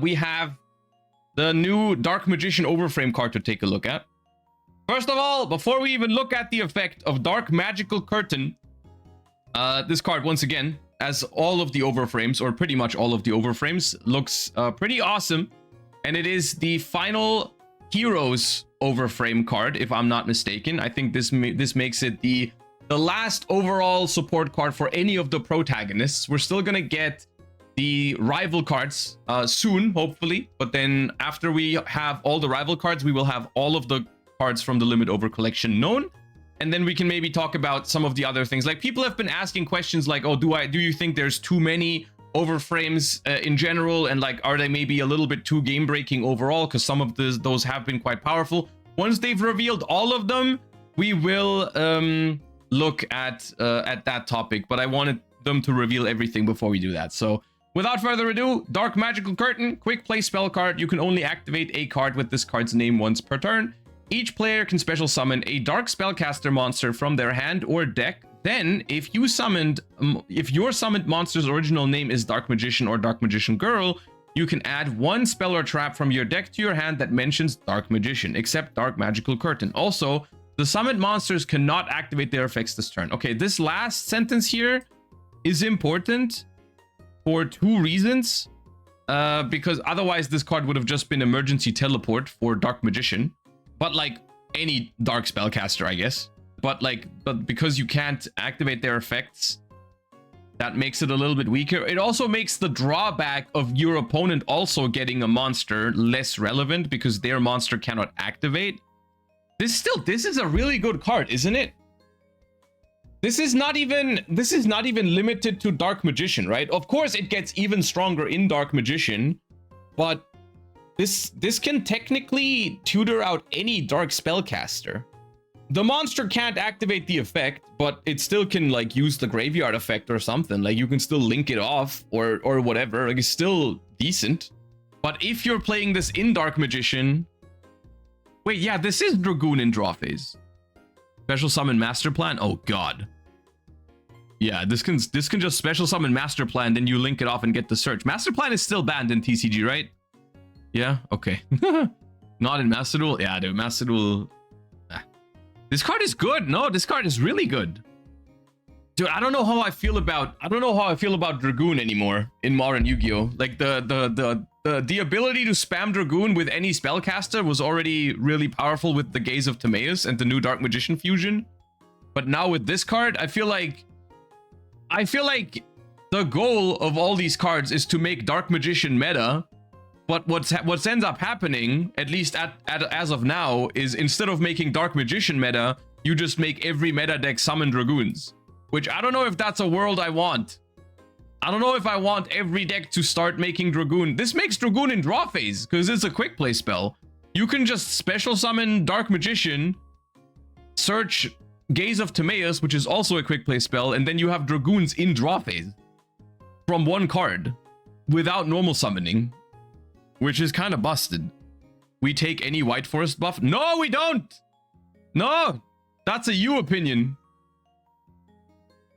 we have the new Dark Magician Overframe card to take a look at. First of all, before we even look at the effect of Dark Magical Curtain, this card, once again, as all of the overframes, or pretty much all of the overframes, looks pretty awesome. And it is the final Heroes Overframe card, if I'm not mistaken. I think this makes it the last overall support card for any of the protagonists. We're still gonna get the rival cards soon, hopefully. But then after we have all the rival cards, we will have all of the cards from the Limit Over collection known. And then we can maybe talk about some of the other things. Like, people have been asking questions like, oh, do you think there's too many overframes in general? And like, are they maybe a little bit too game breaking overall? Because some of those have been quite powerful. Once they've revealed all of them, we will look at that topic. But I wanted them to reveal everything before we do that. So without further ado, Dark Magical Curtain, quick play spell card. You can only activate a card with this card's name once per turn. Each player can special summon a Dark Spellcaster monster from their hand or deck. Then, if your summoned monster's original name is Dark Magician or Dark Magician Girl, you can add one spell or trap from your deck to your hand that mentions Dark Magician, except Dark Magical Curtain. Also, the summoned monsters cannot activate their effects this turn. Okay, this last sentence here is important for two reasons. Because otherwise, this card would have just been emergency teleport for Dark Magician. But like any Dark Spellcaster, I guess. But because you can't activate their effects, that makes it a little bit weaker. It also makes the drawback of your opponent also getting a monster less relevant because their monster cannot activate. This is a really good card, isn't it? This is not even limited to Dark Magician, right? Of course, it gets even stronger in Dark Magician, but this can technically tutor out any Dark Spellcaster. The monster can't activate the effect, but it still can like use the graveyard effect or something. Like, you can still link it off or whatever. Like, it's still decent. But if you're playing this in Dark Magician, wait, yeah, this is Dragoon in draw phase. Special summon Master Plan. Oh god. Yeah, this can just special summon Master Plan, then you link it off and get the search. Master Plan is still banned in TCG, right? Yeah, okay. Not in Master Duel? Yeah, dude, Master Duel. This card is good. No, this card is really good. Dude, I don't know how I feel about Dragoon anymore in modern Yu-Gi-Oh! Like the ability to spam Dragoon with any spellcaster was already really powerful with the Gaze of Timaeus and the new Dark Magician fusion. But now with this card, I feel like the goal of all these cards is to make Dark Magician meta. But what ends up happening, at least as of now, is instead of making Dark Magician meta, you just make every meta deck summon Dragoons. Which I don't know if that's a world I want. I don't know if I want every deck to start making Dragoon. This makes Dragoon in draw phase, because it's a quick play spell. You can just special summon Dark Magician, search Gaze of Timaeus, which is also a quick play spell, and then you have Dragoons in draw phase from one card without normal summoning. Which is kind of busted. We take any White Forest buff? No, we don't! No! That's a you opinion.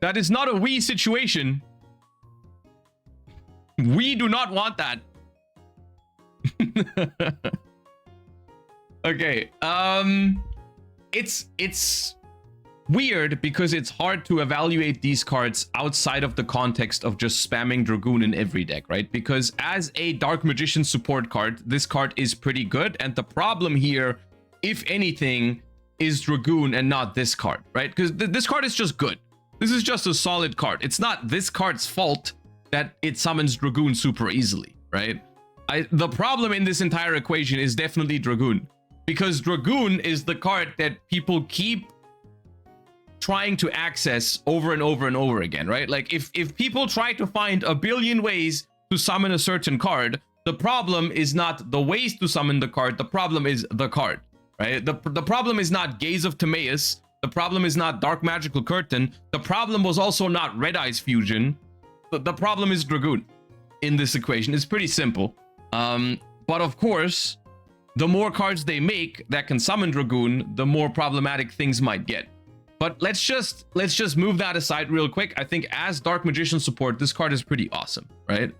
That is not a we situation. We do not want that. Okay, it's weird because it's hard to evaluate these cards outside of the context of just spamming Dragoon in every deck, right? Because as a Dark Magician support card, this card is pretty good. And the problem here, if anything, is Dragoon and not this card, right? Because this card is just good. This is just a solid card. It's not this card's fault that it summons Dragoon super easily, right? The problem in this entire equation is definitely Dragoon. Because Dragoon is the card that people keep trying to access over and over and over again, right? Like, if people try to find a billion ways to summon a certain card, the problem is not the ways to summon the card, the problem is the card, right? The problem is not Gaze of Timaeus, the problem is not Dark Magical Curtain, the problem was also not Red Eyes Fusion, the problem is Dragoon in this equation. It's pretty simple. But of course, the more cards they make that can summon Dragoon, the more problematic things might get. But let's just move that aside real quick. I think as Dark Magician support, this card is pretty awesome, right?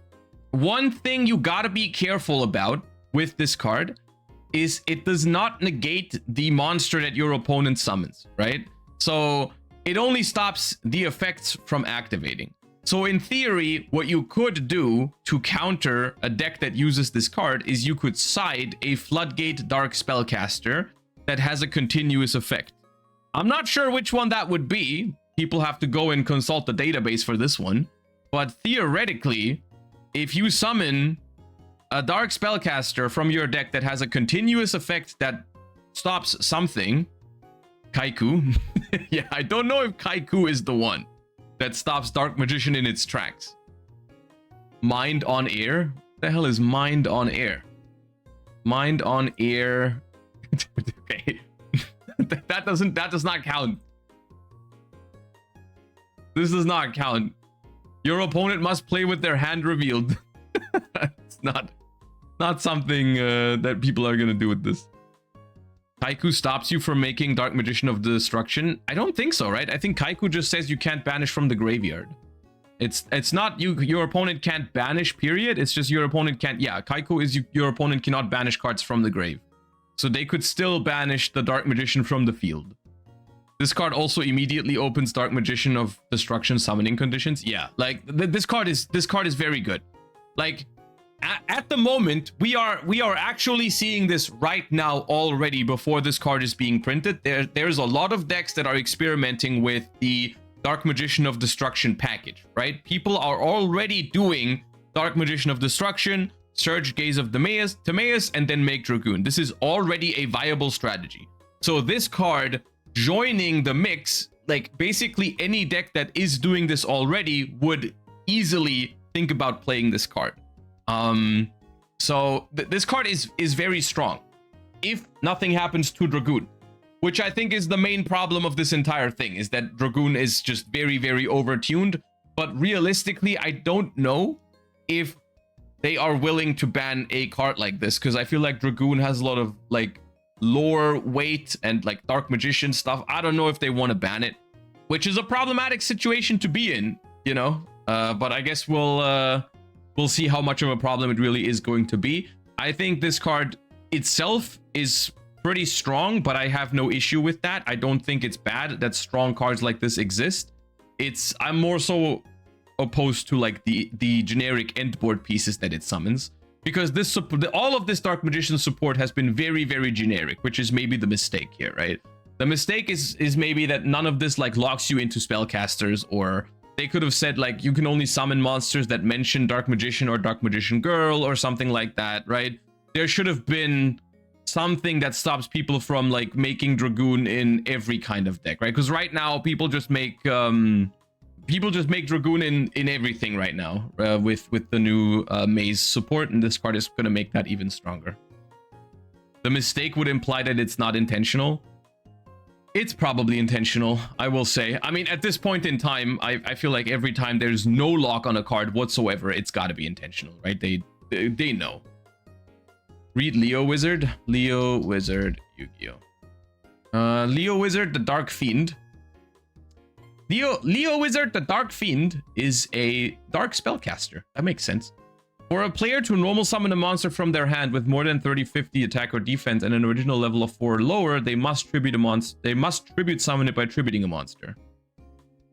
one thing you gotta be careful about with this card is it does not negate the monster that your opponent summons, right? So it only stops the effects from activating. So in theory, what you could do to counter a deck that uses this card is you could side a Floodgate Dark Spellcaster that has a continuous effect. I'm not sure which one that would be. People have to go and consult the database for this one. But theoretically, if you summon a Dark Spellcaster from your deck that has a continuous effect that stops something, Kaiku. Yeah, I don't know if Kaiku is the one that stops Dark Magician in its tracks. Mind on Air? What the hell is Mind on Air? Mind on Air. Okay. that does not count. This does not count. Your opponent must play with their hand revealed. It's not something that people are gonna do with this. Kaiku stops you from making Dark Magician of Destruction? I don't think so, right? I think Kaiku just says you can't banish from the graveyard. It's not your opponent can't banish, period. It's just your opponent can't. Yeah, Kaiku is your opponent cannot banish cards from the grave. So they could still banish the Dark Magician from the field. This card also immediately opens Dark Magician of Destruction summoning conditions. Yeah, like this card is very good. Like at the moment, we are actually seeing this right now already before this card is being printed. There's a lot of decks that are experimenting with the Dark Magician of Destruction package, right? People are already doing Dark Magician of Destruction, Surge Gaze of Timaeus, and then make Dragoon. This is already a viable strategy. So this card joining the mix, like basically any deck that is doing this already would easily think about playing this card. So this card is very strong if nothing happens to Dragoon, which I think is the main problem of this entire thing, is that Dragoon is just very, very overtuned. But realistically, I don't know if they are willing to ban a card like this, because I feel like Dragoon has a lot of like lore weight and like Dark Magician stuff. I don't know if they want to ban it, which is a problematic situation to be in, you know. But I guess we'll see how much of a problem it really is going to be. I think this card itself is pretty strong, but I have no issue with that. I don't think it's bad that strong cards like this exist. I'm more so opposed to like the generic end board pieces that it summons, because this all of this Dark Magician support has been very, very generic, which is maybe the mistake here, right? The mistake is maybe that none of this like locks you into spellcasters, or they could have said like you can only summon monsters that mention Dark Magician or Dark Magician Girl or something like that, right? There should have been something that stops people from like making Dragoon in every kind of deck, right? Because right now people just make Dragoon in everything right now with the new Maze support, and this card is going to make that even stronger. The mistake would imply that it's not intentional. It's probably intentional, I will say. I mean, at this point in time, I feel like every time there's no lock on a card whatsoever, it's got to be intentional, right? They know. Read Leo Wizard. Leo Wizard, Yugioh. Leo Wizard, the Dark Fiend. Leo Wizard, the Dark Fiend is a dark spellcaster. That makes sense. For a player to normal summon a monster from their hand with more than 30/50 attack or defense and an original level of 4 or lower, they must tribute a monster. They must tribute summon it by tributing a monster.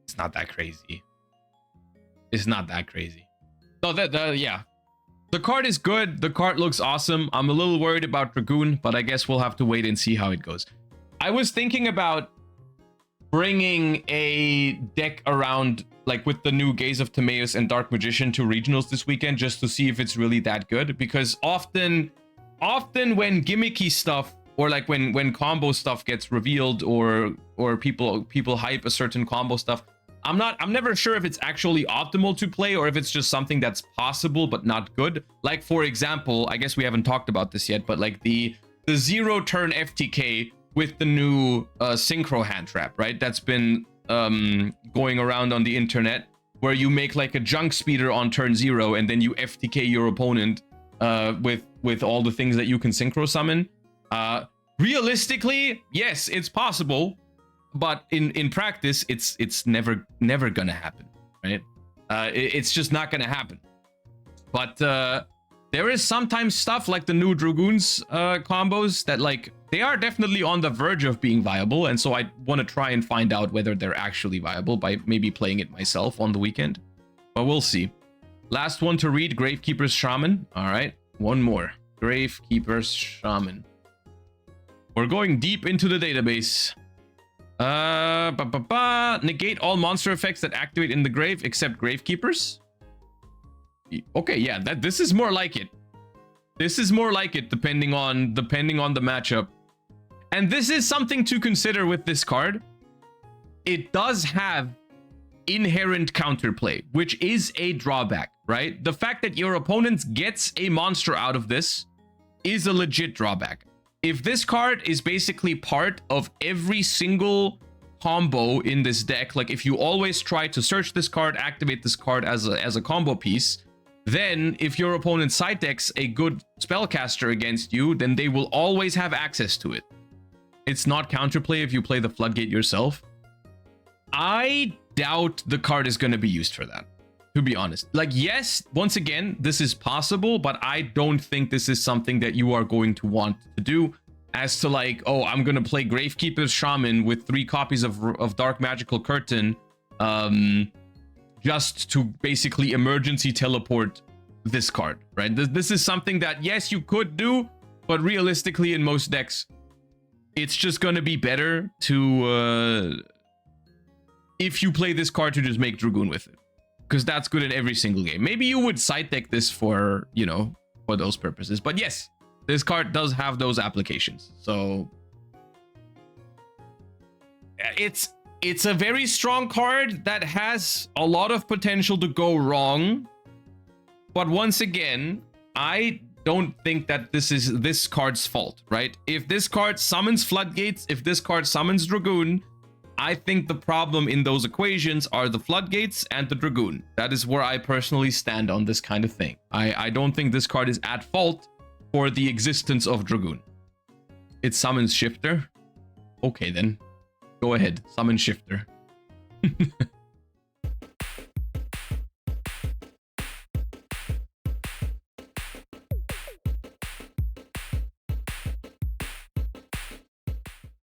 It's not that crazy. It's not that crazy. No, yeah. The card is good. The card looks awesome. I'm a little worried about Dragoon, but I guess we'll have to wait and see how it goes. I was thinking about bringing a deck around like with the new Gaze of Timaeus and Dark Magician to regionals this weekend, just to see if it's really that good, because often when gimmicky stuff or like when combo stuff gets revealed or people hype a certain combo stuff, I'm never sure if it's actually optimal to play or if it's just something that's possible but not good. Like for example, I guess we haven't talked about this yet, but like the 0-turn FTK with the new synchro hand trap, right? That's been going around on the internet, where you make like a junk speeder on turn 0 and then you FTK your opponent with all the things that you can synchro summon. Realistically, yes, it's possible, but in practice, it's never gonna happen, right? It's just not gonna happen. But there is sometimes stuff like the new Dragoons combos that like they are definitely on the verge of being viable, and so I want to try and find out whether they're actually viable by maybe playing it myself on the weekend. But we'll see. Last one to read, Gravekeeper's Shaman. All right, one more. Gravekeeper's Shaman. We're going deep into the database. Negate all monster effects that activate in the grave except Gravekeepers. Okay, yeah, this is more like it. This is more like it depending on the matchup. And this is something to consider with this card. It does have inherent counterplay, which is a drawback, right? The fact that your opponent gets a monster out of this is a legit drawback. If this card is basically part of every single combo in this deck, like if you always try to search this card, activate this card as a combo piece, then if your opponent side decks a good spellcaster against you, then they will always have access to it. It's not counterplay if you play the Floodgate yourself. I doubt the card is going to be used for that, to be honest. Like, yes, once again, this is possible, but I don't think this is something that you are going to want to do. As to like, oh, I'm going to play Gravekeeper's Shaman with 3 copies of Dark Magical Curtain, just to basically emergency teleport this card, right? This is something that, yes, you could do, but realistically in most decks, it's just going to be better to, if you play this card, to just make Dragoon with it. Because that's good in every single game. Maybe you would side deck this for, you know, for those purposes. But yes, this card does have those applications. So it's a very strong card that has a lot of potential to go wrong. But once again, I don't think that this is this card's fault, right? If this card summons Floodgates, if this card summons Dragoon, I think the problem in those equations are the Floodgates and the Dragoon. That is where I personally stand on this kind of thing. I don't think this card is at fault for the existence of Dragoon. It summons Shifter. Okay then. Go ahead, summon Shifter.